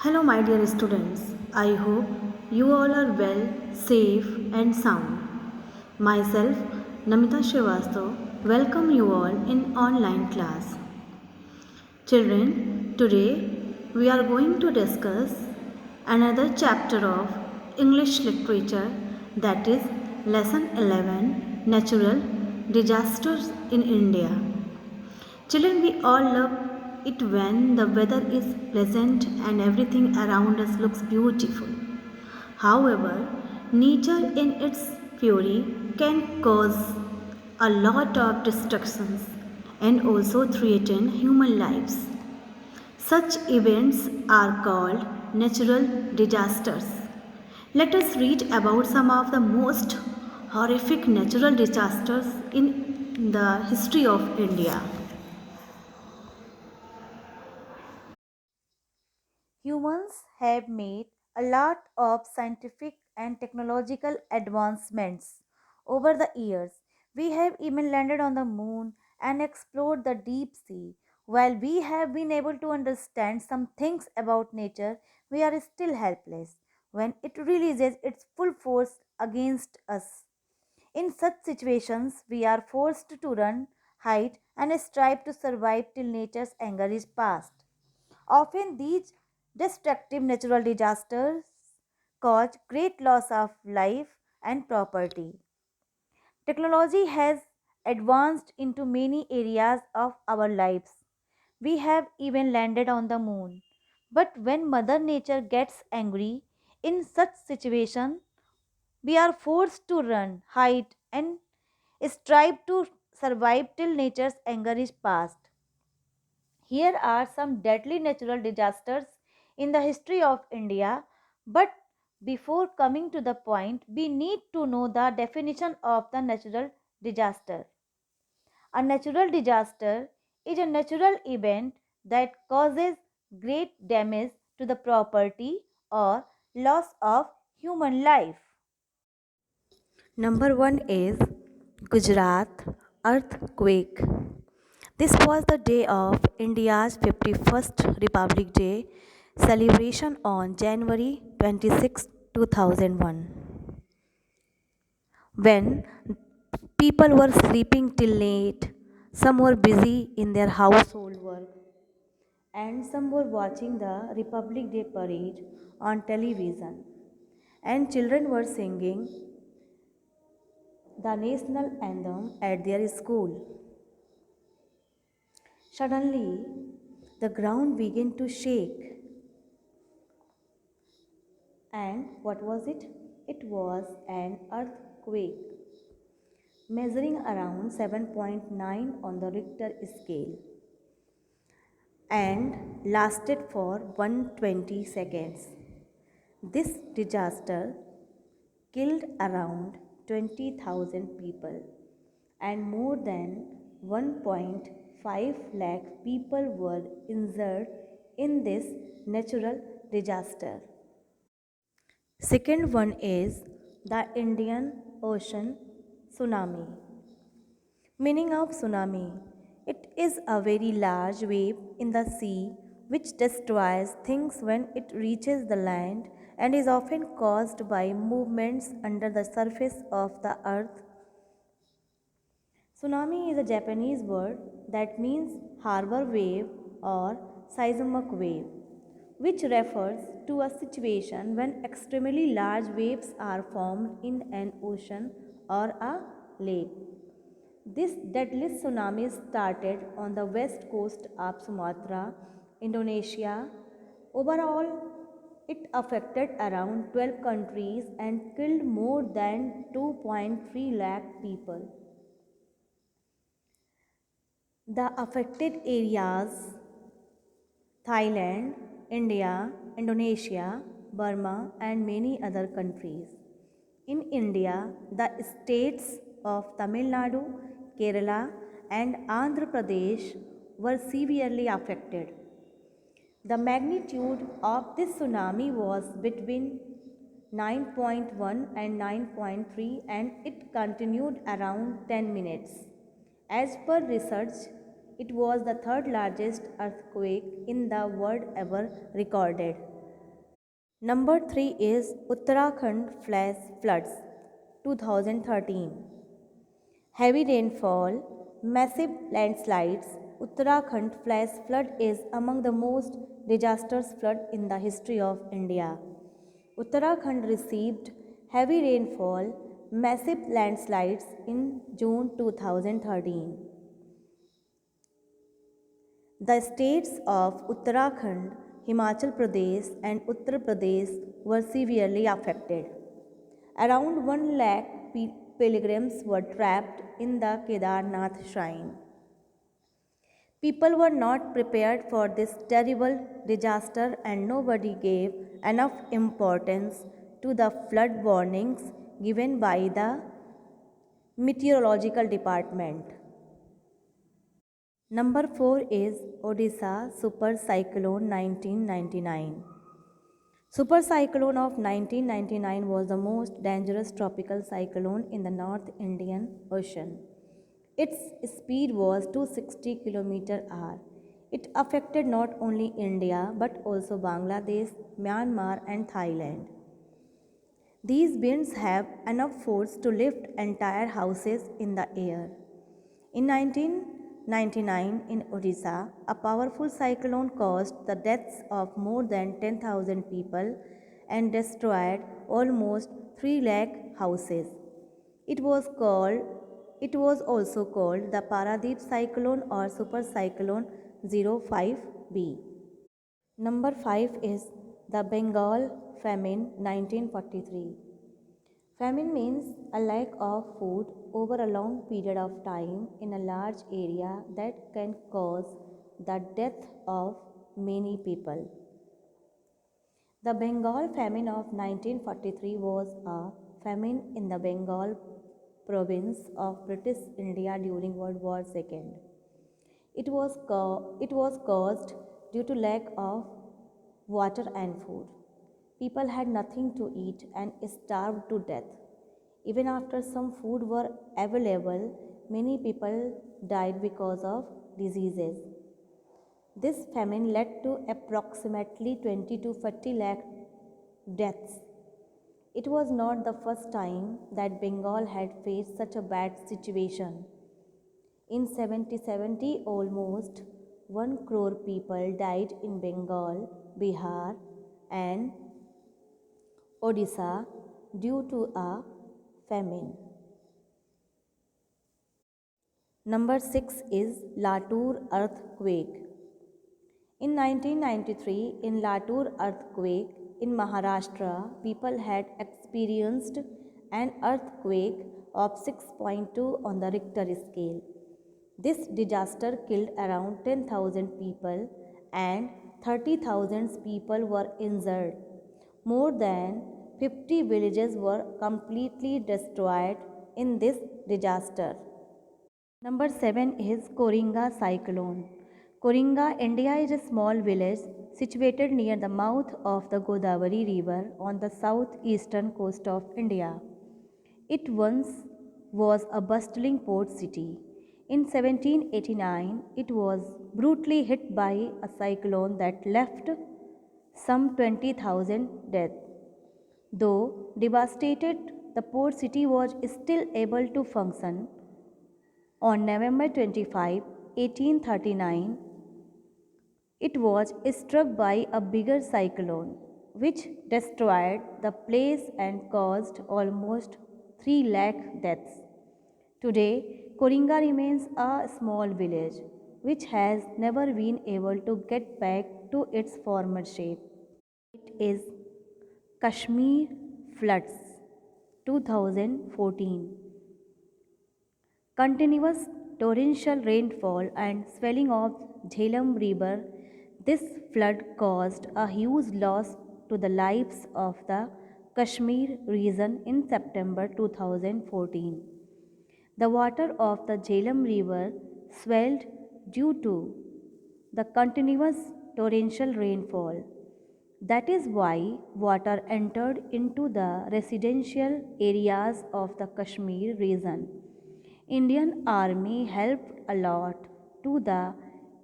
Hello, my dear students. I hope you all are well, safe, and sound. Myself, Namita Srivastav, welcome you all in online class. Children, today we are going to discuss another chapter of English literature, that is Lesson 11, Natural Disasters in India. Children, we all love it when the weather is pleasant and everything around us looks beautiful. However, nature in its fury can cause a lot of destructions and also threaten human lives. Such events are called natural disasters. Let us read about some of the most horrific natural disasters in the history of India. Humans have made a lot of scientific and technological advancements over the years. We have even landed on the moon and explored the deep sea. While we have been able to understand some things about nature, we are still helpless when it releases its full force against us. In such situations, we are forced to run, hide, and strive to survive till nature's anger is past. Often, these destructive natural disasters cause great loss of life and property. Technology has advanced into many areas of our lives. We have even landed on the moon. But when Mother Nature gets angry, in such situation, we are forced to run, hide, and strive to survive till nature's anger is past. Here are some deadly natural disasters in the history of India, but before coming to the point, we need to know the definition of the natural disaster. A natural disaster is a natural event that causes great damage to the property or loss of human life. Number one is Gujarat earthquake. This was the day of India's 51st Republic Day celebration on January 26, 2001. When people were sleeping till late, some were busy in their household work, and some were watching the Republic Day parade on television, and children were singing the national anthem at their school. Suddenly, the ground began to shake. And what was it? It was an earthquake measuring around 7.9 on the Richter scale and lasted for 120 seconds. This disaster killed around 20,000 people and more than 1.5 lakh people were injured in this natural disaster. Second one is the Indian Ocean tsunami. Meaning of tsunami. It is a very large wave in the sea which destroys things when it reaches the land and is often caused by movements under the surface of the earth. Tsunami is a Japanese word that means harbor wave or seismic wave, which refers to a situation when extremely large waves are formed in an ocean or a lake. This deadly tsunami started on the west coast of Sumatra, Indonesia. Overall, it affected around 12 countries and killed more than 2.3 lakh people. The affected areas Thailand, India, Indonesia, Burma, and many other countries. In India, the states of Tamil Nadu, Kerala, and Andhra Pradesh were severely affected. The magnitude of this tsunami was between 9.1 and 9.3 and it continued around 10 minutes. As per research, it was the third largest earthquake in the world ever recorded. Number 3 is Uttarakhand flash floods 2013. Heavy rainfall, massive landslides. Uttarakhand flash flood is among the most disastrous flood in the history of India. Uttarakhand received heavy rainfall, massive landslides in June 2013. The states of Uttarakhand, Himachal Pradesh, and Uttar Pradesh were severely affected. Around 1 lakh pilgrims were trapped in the Kedarnath shrine. People were not prepared for this terrible disaster, and nobody gave enough importance to the flood warnings given by the meteorological department. Number 4 is Odisha Super Cyclone 1999. Super cyclone of 1999 was the most dangerous tropical cyclone in the North Indian Ocean. Its speed was 260 km/h. It affected not only India but also Bangladesh, Myanmar, and Thailand. These winds have enough force to lift entire houses in the air. In 1999, in Odisha, a powerful cyclone caused the deaths of more than 10,000 people and destroyed almost 3 lakh houses. It was called it was also called the Paradeep cyclone or super cyclone 05B. Number 5 is the Bengal famine 1943. Famine means a lack of food over a long period of time in a large area that can cause the death of many people. The Bengal famine of 1943 was a famine in the Bengal province of British India during World War II. It was caused due to lack of water and food. People had nothing to eat and starved to death. Even after some food were available, many people died because of diseases. This famine led to approximately 20 to 40 lakh deaths. It was not the first time that Bengal had faced such a bad situation. In 1770, almost 1 crore people died in Bengal, Bihar, and Odisha due to a famine. Number 6 is Latur earthquake. In 1993, in Latur earthquake in Maharashtra, people had experienced an earthquake of 6.2 on the Richter scale. This disaster killed around 10,000 people and 30,000 people were injured. More than 50 villages were completely destroyed in this disaster. Number 7 is Koringa cyclone. Koringa, India is a small village situated near the mouth of the Godavari river on the southeastern coast of India. It once was a bustling port city. In 1789, it was brutally hit by a cyclone that left some 20,000 dead. Though devastated, the port city was still able to function. On November 25, 1839, it was struck by a bigger cyclone, which destroyed the place and caused almost 3 lakh deaths. Today, Koringa remains a small village which has never been able to get back to its former shape. It is Kashmir floods 2014. Continuous torrential rainfall and swelling of Jhelum River, this flood caused a huge loss to the lives of the Kashmir region in September 2014. The water of the Jhelum River swelled due to the continuous torrential rainfall. That is why water entered into the residential areas of the Kashmir region. Indian Army helped a lot to the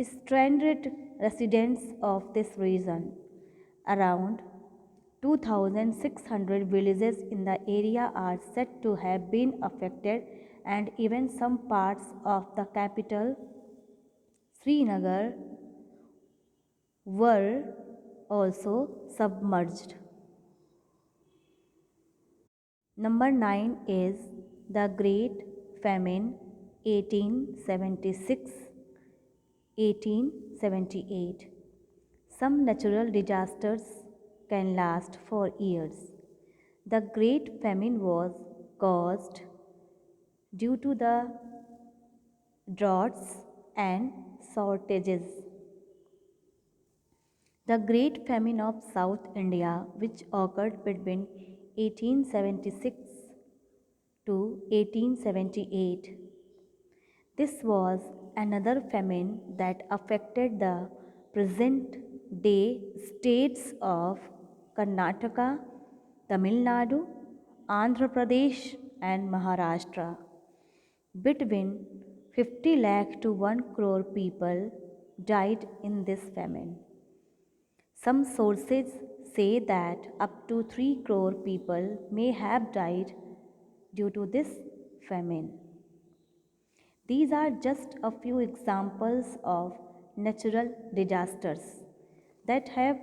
stranded residents of this region. Around 2,600 villages in the area are said to have been affected, and even some parts of the capital, Srinagar, were also submerged. Number 9 is the Great Famine 1876-1878. Some natural disasters can last for years. The Great Famine was caused due to the droughts and shortages. The Great Famine of South India, which occurred between 1876 to 1878. This was another famine that affected the present day states of Karnataka, Tamil Nadu, Andhra Pradesh, and Maharashtra. Between 50 lakh to 1 crore people died in this famine. Some sources say that up to 3 crore people may have died due to this famine. These are just a few examples of natural disasters that have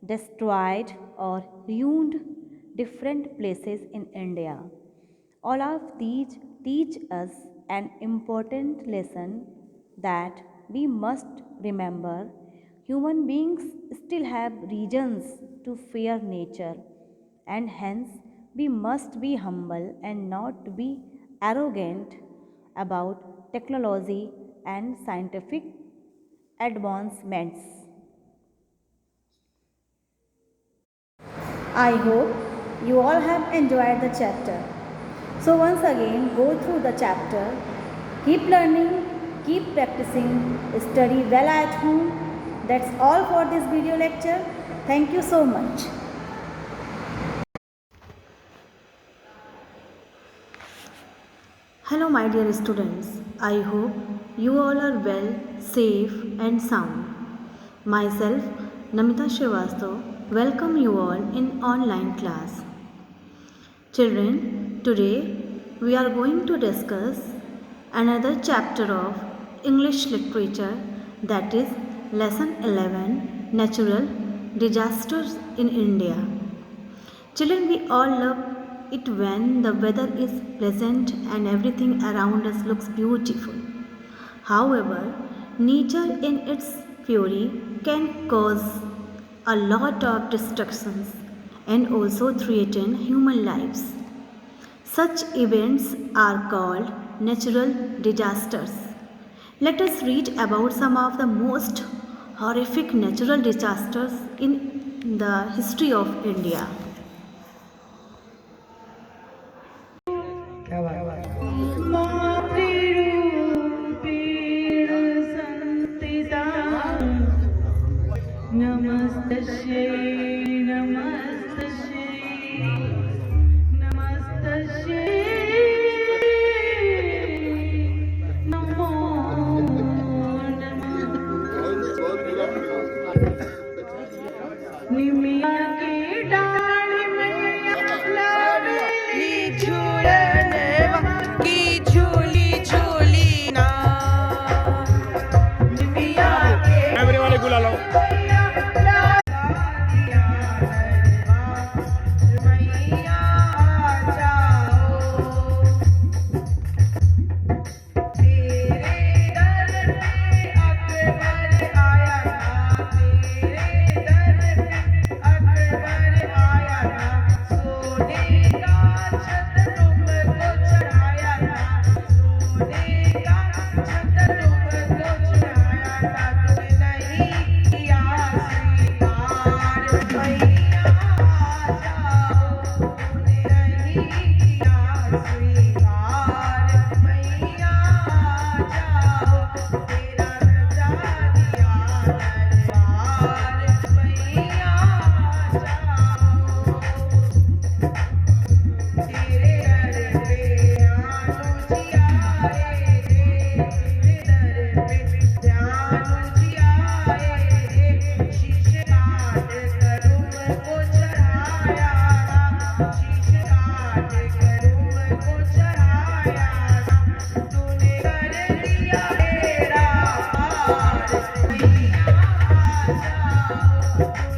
destroyed or ruined different places in India. All of these teach us an important lesson that we must remember. Human beings still have reasons to fear nature, and hence we must be humble and not be arrogant about technology and scientific advancements. I hope you all have enjoyed the chapter. So, once again, go through the chapter, keep learning, keep practicing, study well at home. That's all for this video lecture. Thank you so much. Hello, my dear students. I hope you all are well, safe, and sound. Myself, Namita Srivastav, welcome you all in online class. Children, today we are going to discuss another chapter of English literature, that is Lesson 11, Natural Disasters in India. Children, we all love it when the weather is pleasant and everything around us looks beautiful. However, nature in its fury can cause a lot of destructions and also threaten human lives. Such events are called natural disasters. Let us read about some of the most horrific natural disasters in the history of India. नमस्तस्यै नमस्तस्यै नमस्तस्यै नमो नमः निमिया की डाल में लावेली झूलने की झूली झूली ना निमिया के कैमरे वाले बुला लो। मैया आ जाओ